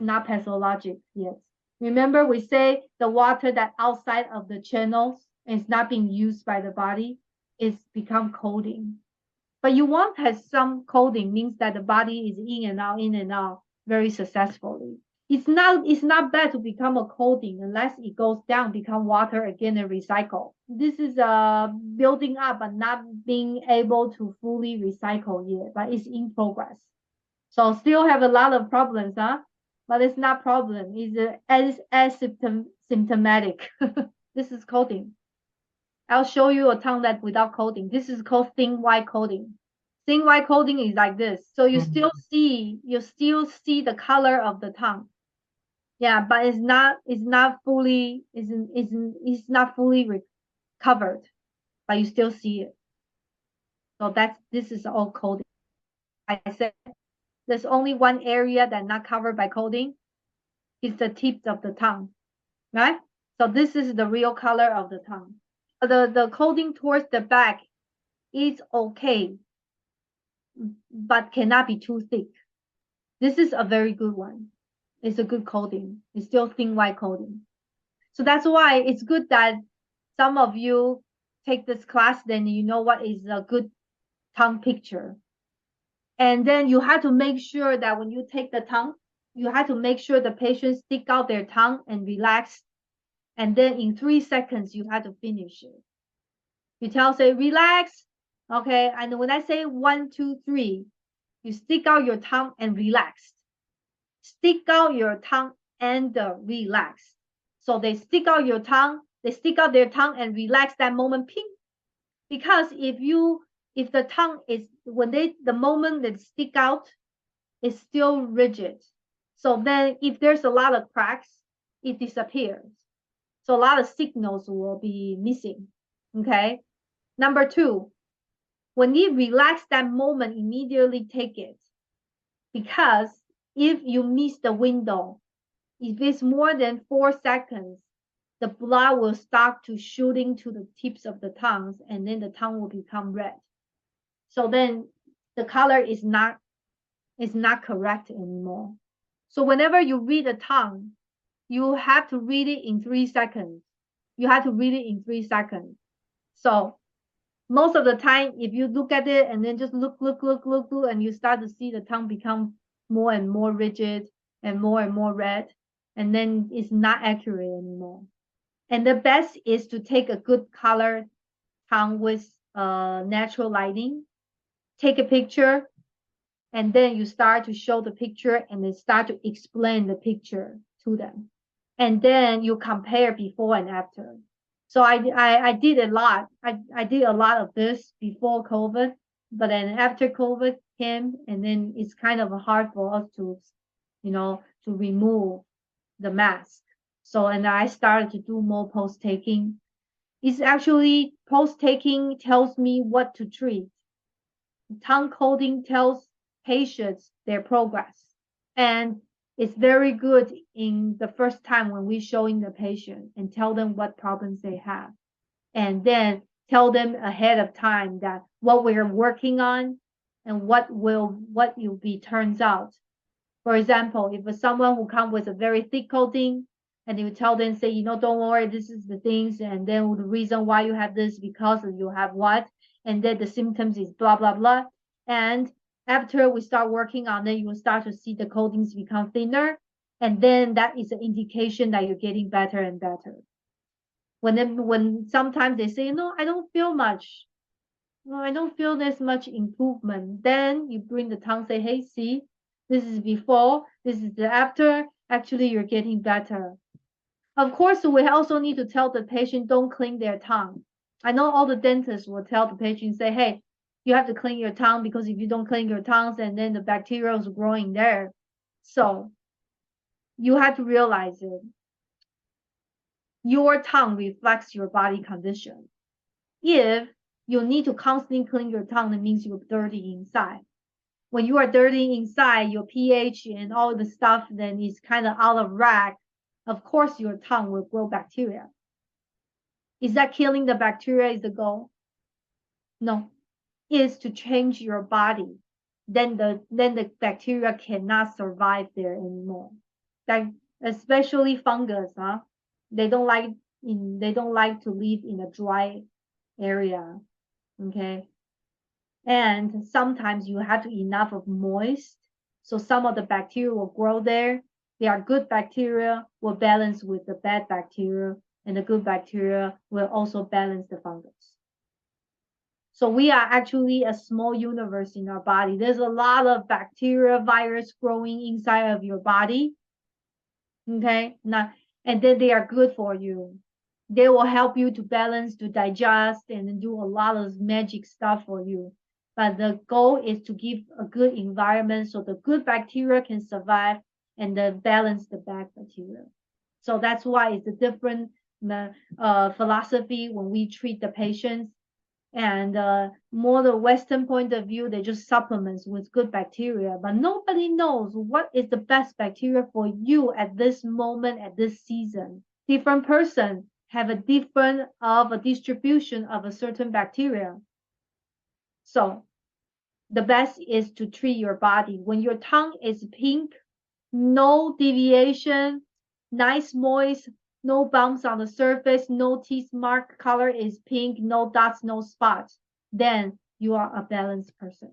it's not pathologic yet. Remember, we say the water that outside of the channels is not being used by the body is become coating. But you want to have some coating, means that the body is in and out very successfully. It's not bad to become a coating unless it goes down, become water again and recycle. This is building up but not being able to fully recycle yet, but it's in progress. So still have a lot of problems, huh? But it's not problem. It's asymptomatic. This is coating. I'll show you a tongue that without coating. This is called thin white coating. Thin white coating is like this. So you still see the color of the tongue. Yeah, but it's not fully covered, but you still see it. So this is all coating. I said there's only one area that's not covered by coating. It's the tips of the tongue, right? So this is the real color of the tongue. The coating towards the back is okay, but cannot be too thick. This is a very good one. It's a good coating. It's still thin white coating. So that's why it's good that some of you take this class, then you know what is a good tongue picture. And then you have to make sure that when you take the tongue, you have to make sure the patient stick out their tongue and relax. And then in 3 seconds, you have to finish it. You say, relax. Okay. And when I say 1, 2, 3, you stick out your tongue and relax. Stick out your tongue and relax. So they stick out their tongue and relax that moment, ping. Because if the tongue is, the moment that stick out is still rigid. So then if there's a lot of cracks, it disappears. So a lot of signals will be missing. Okay. Number 2, when you relax that moment, immediately take it. Because if you miss the window, if it's more than 4 seconds, the blood will start to shooting to the tips of the tongues, and then the tongue will become red. So then the color is not correct anymore. So whenever you read the tongue, you have to read it in 3 seconds. You have to read it in 3 seconds. So most of the time, if you look at it and then just look, and you start to see the tongue become more and more rigid and more red, and then it's not accurate anymore. And the best is to take a good color tongue with natural lighting. Take a picture, and then you start to show the picture and then start to explain the picture to them. And then you compare before and after. So I did a lot. I did a lot of this before COVID, but then after COVID came, and then it's kind of hard for us to, to remove the mask. So, and I started to do more post-taking. It's actually, post-taking tells me what to treat. Tongue coating tells patients their progress. And it's very good in the first time when we're showing the patient and tell them what problems they have. And then tell them ahead of time that what we're working on and what will be turns out. For example, if someone who comes with a very thick coating, and you tell them, say, don't worry, this is the things, and then the reason why you have this because you have what, and then the symptoms is blah, blah, blah. And after we start working on it, you will start to see the coatings become thinner, and then that is an indication that you're getting better and better. When sometimes they say, no, I don't feel much. No, I don't feel this much improvement. Then you bring the tongue, say, hey, see, this is before, this is the after. Actually, you're getting better. Of course, we also need to tell the patient, don't clean their tongue. I know all the dentists will tell the patient, say, hey, you have to clean your tongue, because if you don't clean your tongues, and then the bacteria is growing there. So you have to realize it. Your tongue reflects your body condition. If you need to constantly clean your tongue, that means you're dirty inside. When you are dirty inside, your pH and all the stuff then is kind of out of whack. Of course, your tongue will grow bacteria. Is that killing the bacteria is the goal? No, it's to change your body. Then the bacteria cannot survive there anymore. Like especially fungus, huh? They don't like to live in a dry area. Okay. And sometimes you have to enough of moist, so some of the bacteria will grow there. They are good bacteria, will balance with the bad bacteria, and the good bacteria will also balance the fungus. So we are actually a small universe in our body. There's a lot of bacteria, virus growing inside of your body. Okay, now, and then they are good for you. They will help you to balance, to digest, and do a lot of magic stuff for you. But the goal is to give a good environment so the good bacteria can survive and then balance the bad bacteria. So that's why it's a different philosophy when we treat the patients. And more the Western point of view, they just supplements with good bacteria, but nobody knows what is the best bacteria for you at this moment, at this season. Different person have a different of a distribution of a certain bacteria. So the best is to treat your body. When your tongue is pink, no deviation, nice moist, no bumps on the surface, no teeth mark, color is pink, no dots, no spots, then you are a balanced person.